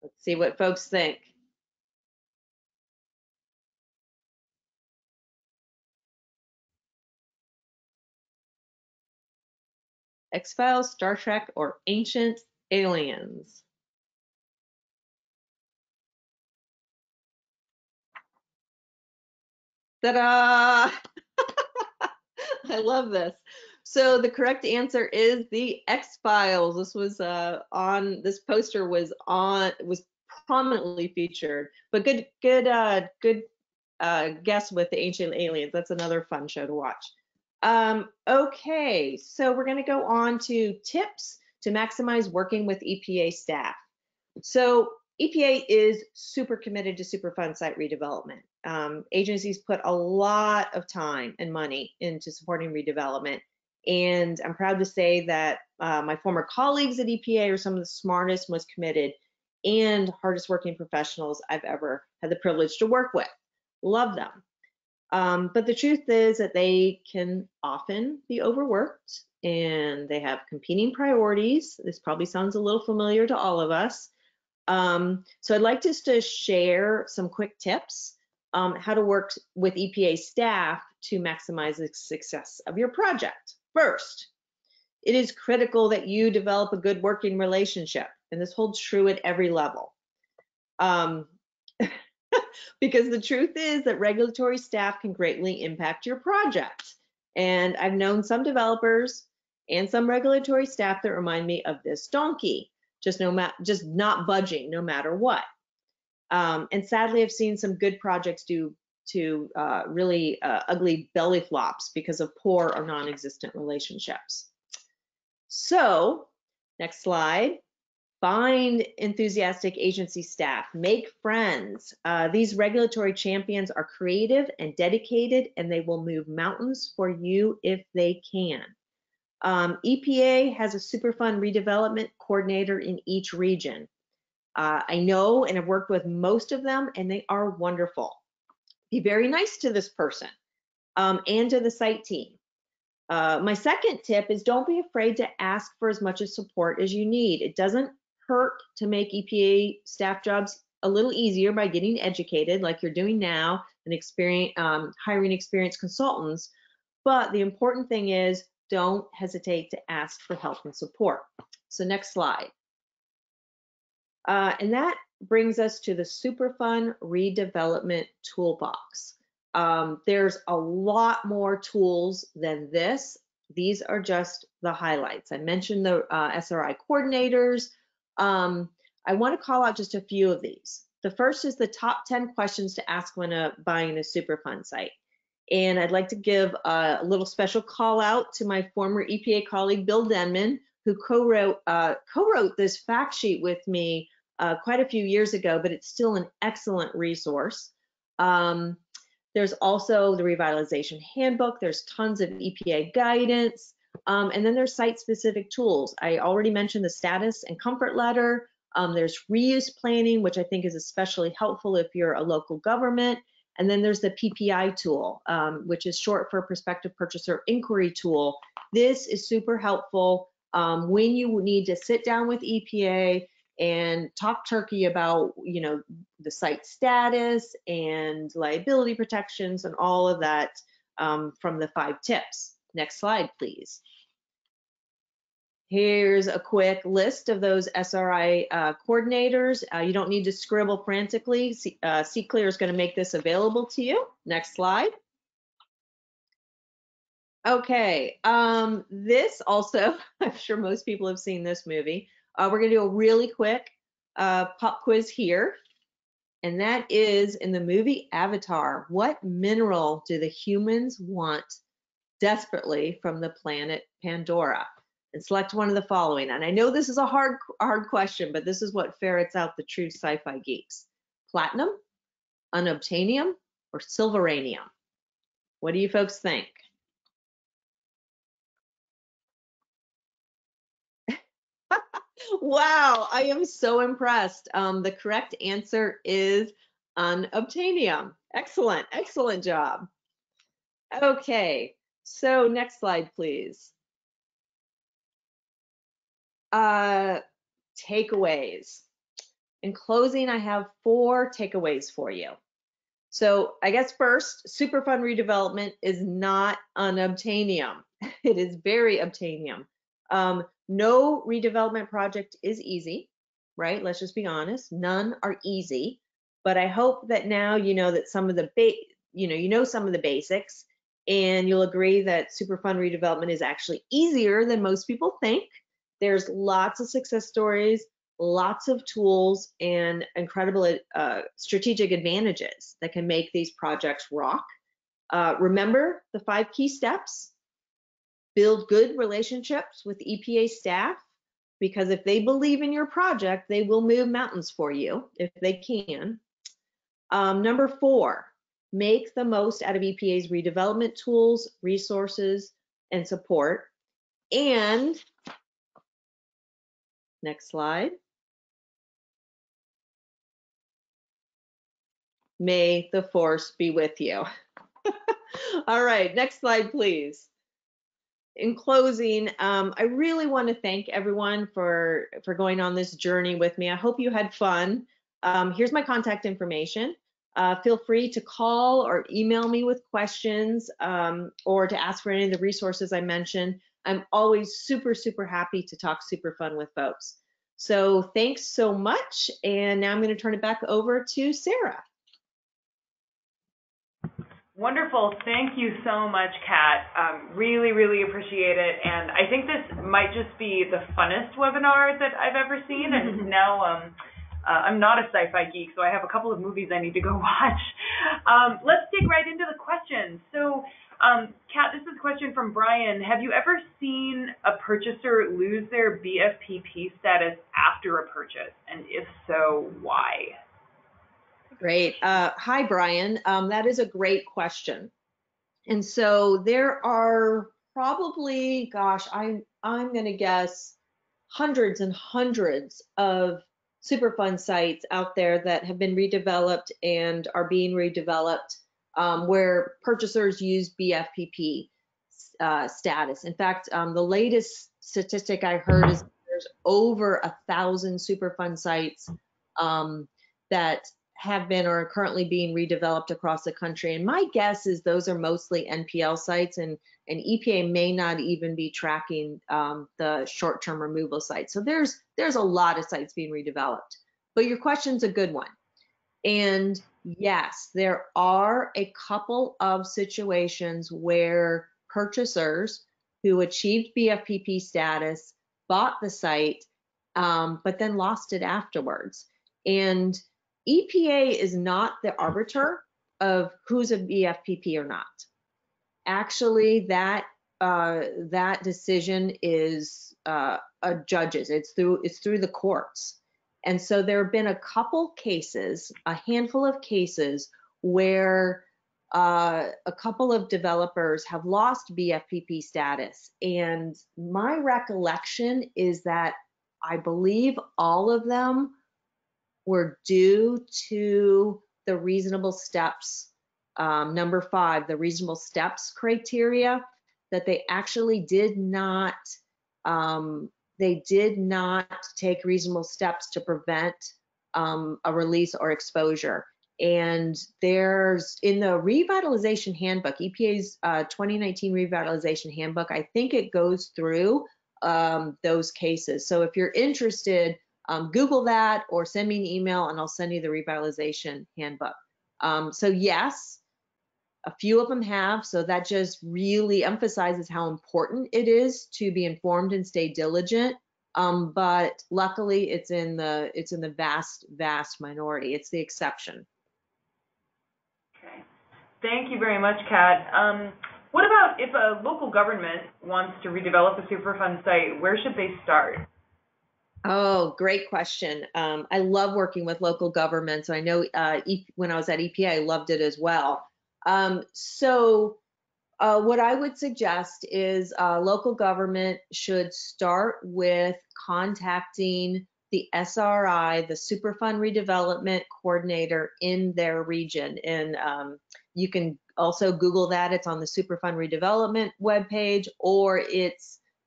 Let's see what folks think. X-Files, Star Trek, or Ancient Aliens? Ta-da! I love this. So the correct answer is the X-Files. This was this poster was prominently featured. But good guess with the Ancient Aliens. That's another fun show to watch. Okay, so we're going to go on to tips to maximize working with EPA staff. So EPA is super committed to Superfund site redevelopment. Agencies put a lot of time and money into supporting redevelopment. And I'm proud to say that my former colleagues at EPA are some of the smartest, most committed, and hardest working professionals I've ever had the privilege to work with. Love them. But the truth is that they can often be overworked and they have competing priorities. This probably sounds a little familiar to all of us. So I'd like just to share some quick tips how to work with EPA staff to maximize the success of your project. First, it is critical that you develop a good working relationship, and this holds true at every level. Because the truth is that regulatory staff can greatly impact your project. And I've known some developers and some regulatory staff that remind me of this donkey, just not budging no matter what. And sadly, I've seen some good projects do really ugly belly flops because of poor or non-existent relationships. So, next slide. Find enthusiastic agency staff, make friends. These regulatory champions are creative and dedicated, and they will move mountains for you if they can. EPA has a Superfund Redevelopment coordinator in each region. I know and have worked with most of them, and they are wonderful. Be very nice to this person and to the site team. My second tip is don't be afraid to ask for as much support as you need. It doesn't hurt to make EPA staff jobs a little easier by getting educated like you're doing now and hiring experienced consultants. But the important thing is don't hesitate to ask for help and support. So next slide. And that brings us to the Superfund Redevelopment Toolbox. There's a lot more tools than this. These are just the highlights. I mentioned the SRI coordinators. I want to call out just a few of these. The first is the top 10 questions to ask when buying a Superfund site. And I'd like to give a little special call out to my former EPA colleague, Bill Denman, who co-wrote this fact sheet with me quite a few years ago, but it's still an excellent resource. There's also the revitalization handbook. There's tons of EPA guidance. And then there's site-specific tools. I already mentioned the status and comfort letter. There's reuse planning, which I think is especially helpful if you're a local government. And then there's the PPI tool, which is short for Prospective Purchaser Inquiry Tool. This is super helpful when you need to sit down with EPA and talk turkey about, the site status and liability protections and all of that from the 5 tips. Next slide, please. Here's a quick list of those SRI coordinators. You don't need to scribble frantically. C-Clear is going to make this available to you. Next slide. Okay, this also, I'm sure most people have seen this movie. We're going to do a really quick pop quiz here. And that is in the movie Avatar. What mineral do the humans want desperately from the planet Pandora? And select one of the following. And I know this is a hard question, but this is what ferrets out the true sci-fi geeks. Platinum, unobtainium, or silveranium? What do you folks think? Wow, I am so impressed. The correct answer is unobtainium. Excellent, excellent job. Okay, so next slide, please. Takeaways. In closing, I have 4 takeaways for you. So I guess first, Superfund redevelopment is not unobtainium. It is very obtainium. No redevelopment project is easy, right? Let's just be honest. None are easy. But I hope that now you know that some of the you know some of the basics, and you'll agree that Superfund redevelopment is actually easier than most people think. There's lots of success stories, lots of tools, and incredible strategic advantages that can make these projects rock. Remember the 5 key steps. Build good relationships with EPA staff, because if they believe in your project, they will move mountains for you if they can. Number 4, make the most out of EPA's redevelopment tools, resources, and support. And next slide. May the force be with you. All right, next slide, please. In closing, I really want to thank everyone for going on this journey with me. I hope you had fun. Here's my contact information. Feel free to call or email me with questions, or to ask for any of the resources I mentioned. I'm always super, super happy to talk Superfund with folks. So thanks so much. And now I'm going to turn it back over to Sarah. Wonderful. Thank you so much, Kat. Really, really appreciate it. And I think this might just be the funnest webinar that I've ever seen. And now I'm not a sci-fi geek, so I have a couple of movies I need to go watch. Let's dig right into the questions. So, Kat, this is a question from Brian. Have you ever seen a purchaser lose their BFPP status after a purchase? And if so, why? Great. Hi, Brian. That is a great question. And so there are probably, gosh, I'm going to guess hundreds and hundreds of Superfund sites out there that have been redeveloped and are being redeveloped, where purchasers use BFPP status. In fact, the latest statistic I heard is there's over 1,000 Superfund sites that have been or are currently being redeveloped across the country. And my guess is those are mostly NPL sites, and EPA may not even be tracking the short-term removal sites. So there's a lot of sites being redeveloped. But your question's a good one. And yes, there are a couple of situations where purchasers who achieved BFPP status bought the site, but then lost it afterwards. And EPA is not the arbiter of who's a BFPP or not. Actually, that decision is a judge's. It's through the courts. And so there have been a couple cases, a handful of cases, where a couple of developers have lost BFPP status. And my recollection is that I believe all of them were due to the reasonable steps, number 5, the reasonable steps criteria, that they actually did not take reasonable steps to prevent a release or exposure. And there's, in the revitalization handbook, EPA's 2019 revitalization handbook, I think it goes through those cases. So if you're interested, Google that or send me an email and I'll send you the revitalization handbook. So yes, a few of them have, so that just really emphasizes how important it is to be informed and stay diligent. But luckily it's in the vast minority. It's the exception. Okay. Thank you very much, Kat. What about if a local government wants to redevelop a Superfund site, where should they start? Oh, great question. I love working with local governments. I know when I was at EPA, I loved it as well. So what I would suggest is local government should start with contacting the SRI, the Superfund Redevelopment Coordinator in their region. And you can also Google that. It's on the Superfund Redevelopment webpage, or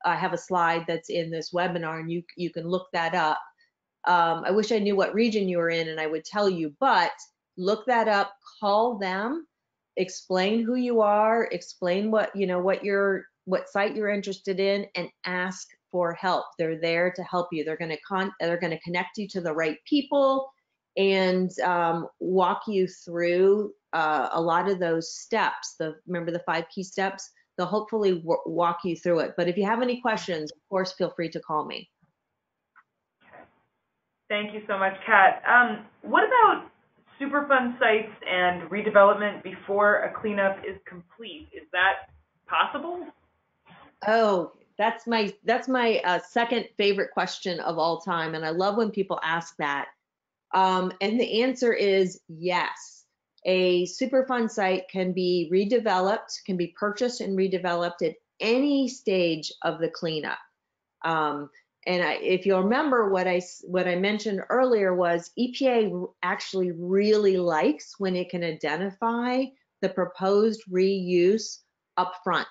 I have a slide that's in this webinar, and you can look that up. I wish I knew what region you were in and I would tell you, but look that up, call them, explain who you are, explain what site you're interested in, and ask for help. They're there to help you. They're going to connect you to the right people and walk you through a lot of those steps, remember the 5 key steps, they'll hopefully walk you through it. But if you have any questions, of course, feel free to call me. Thank you so much, Kat. What about Superfund sites and redevelopment before a cleanup is complete? Is that possible? Oh, that's my second favorite question of all time, and I love when people ask that. And the answer is yes. A Superfund site can be redeveloped, can be purchased and redeveloped at any stage of the cleanup. And if you'll remember, what I mentioned earlier was EPA actually really likes when it can identify the proposed reuse up front,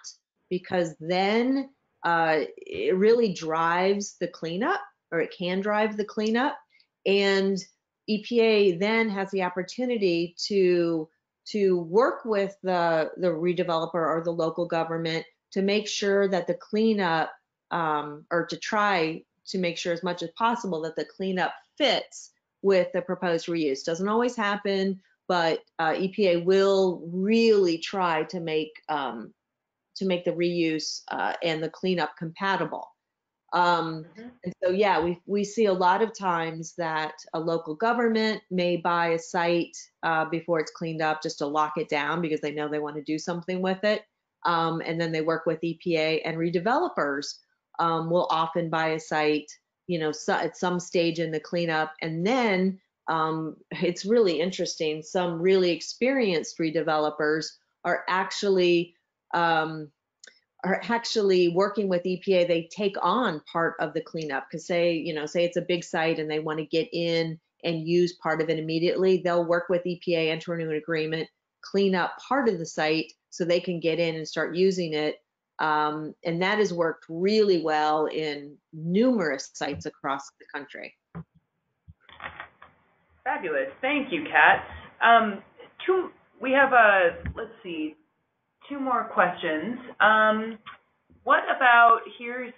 because then it really drives the cleanup, or it can drive the cleanup, and EPA then has the opportunity to work with the redeveloper or the local government to make sure that the cleanup, or to try to make sure as much as possible that the cleanup fits with the proposed reuse. Doesn't always happen, but EPA will really try to make the reuse and the cleanup compatible. And so, yeah, we see a lot of times that a local government may buy a site before it's cleaned up just to lock it down because they know they want to do something with it. And then they work with EPA, and redevelopers will often buy a site, at some stage in the cleanup. And then it's really interesting. Some really experienced redevelopers are actually working with EPA. They take on part of the cleanup, because say it's a big site and they want to get in and use part of it immediately. They'll work with EPA, enter into an agreement, clean up part of the site so they can get in and start using it. And that has worked really well in numerous sites across the country. Fabulous. Thank you, Kat. We have let's see, 2 more questions. What about, here's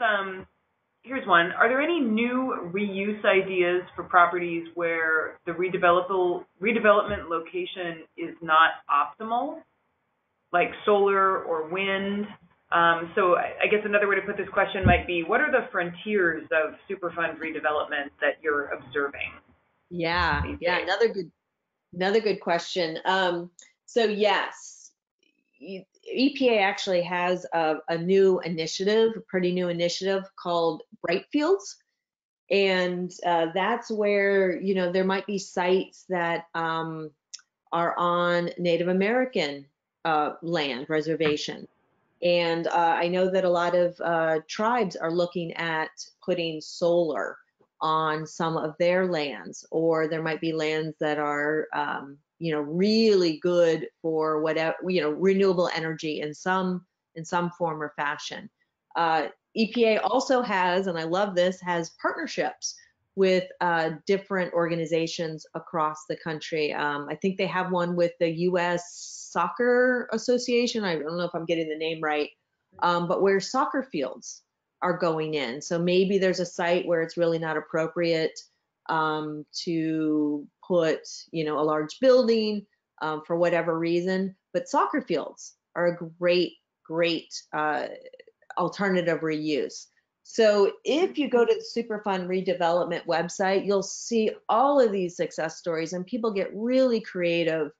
one. Are there any new reuse ideas for properties where the redevelopment location is not optimal, like solar or wind? So I guess another way to put this question might be, what are the frontiers of Superfund redevelopment that you're observing? Yeah, another good question. So yes, EPA actually has a new initiative, a pretty new initiative called brownfields. And that's where, there might be sites that are on Native American land, reservation. And I know that a lot of tribes are looking at putting solar on some of their lands, or there might be lands that are, really good for whatever, renewable energy in some form or fashion. EPA also has, and I love this, has partnerships with different organizations across the country. I think they have one with the U.S. Soccer Association. I don't know if I'm getting the name right, but where soccer fields are going in. So maybe there's a site where it's really not appropriate to put, a large building for whatever reason, but soccer fields are a great alternative reuse. So if you go to the Superfund Redevelopment website, you'll see all of these success stories, and people get really creative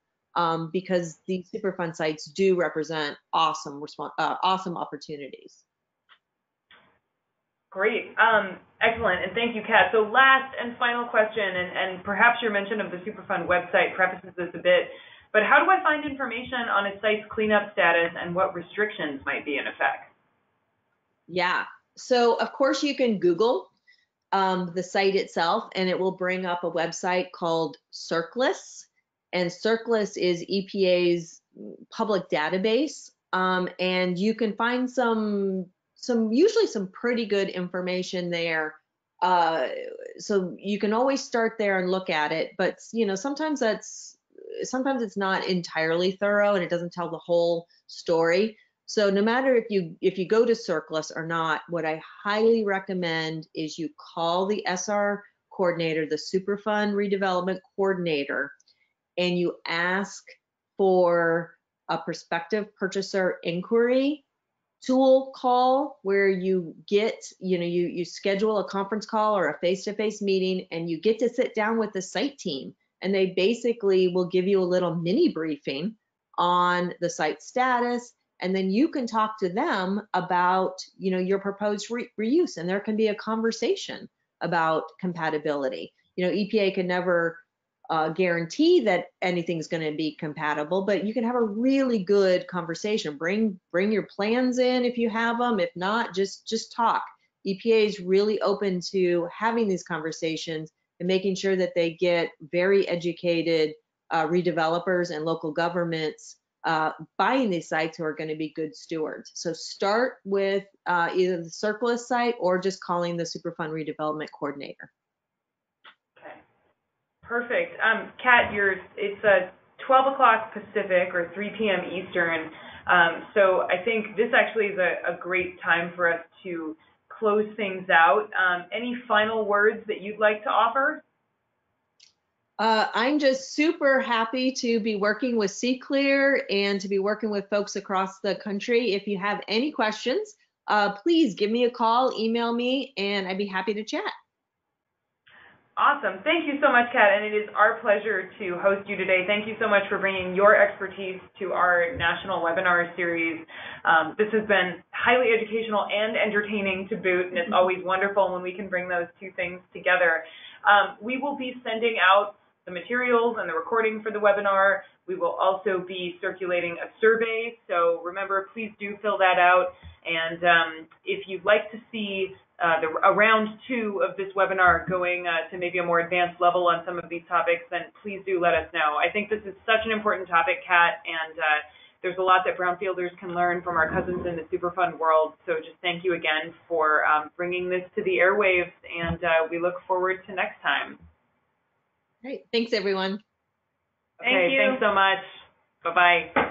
because these Superfund sites do represent awesome opportunities. Great, excellent, and thank you, Kat. So last and final question, and perhaps your mention of the Superfund website prefaces this a bit, but how do I find information on a site's cleanup status and what restrictions might be in effect? Yeah, so of course you can Google the site itself, and it will bring up a website called CERCLIS, and CERCLIS is EPA's public database, and you can find usually some pretty good information there. So you can always start there and look at it, but sometimes it's not entirely thorough and it doesn't tell the whole story. So no matter if you go to CERCLIS or not, what I highly recommend is you call the SR coordinator, the Superfund Redevelopment Coordinator, and you ask for a prospective purchaser inquiry tool call where you get, you schedule a conference call or a face-to-face meeting, and you get to sit down with the site team, and they basically will give you a little mini briefing on the site status, and then you can talk to them about, your proposed reuse, and there can be a conversation about compatibility. EPA can never guarantee that anything's going to be compatible, but you can have a really good conversation. Bring your plans in if you have them. If not, just talk. EPA is really open to having these conversations and making sure that they get very educated redevelopers and local governments buying these sites who are going to be good stewards. So start with either the Circulus site or just calling the Superfund Redevelopment Coordinator. Perfect. Kat, it's 12 o'clock Pacific or 3 p.m. Eastern. So I think this actually is a great time for us to close things out. Any final words that you'd like to offer? I'm just super happy to be working with CClear and to be working with folks across the country. If you have any questions, please give me a call, email me, and I'd be happy to chat. Awesome. Thank you so much, Kat, and it is our pleasure to host you today. Thank you so much for bringing your expertise to our national webinar series. This has been highly educational and entertaining to boot, and it's always wonderful when we can bring those two things together. We will be sending out the materials and the recording for the webinar. We will also be circulating a survey, so remember, please do fill that out. And if you'd like to see a round 2 of this webinar going to maybe a more advanced level on some of these topics, then please do let us know. I think this is such an important topic, Kat, and there's a lot that brownfielders can learn from our cousins in the Superfund world. So just thank you again for bringing this to the airwaves, and we look forward to next time. Great. Thanks, everyone. Okay, thanks so much. Bye-bye.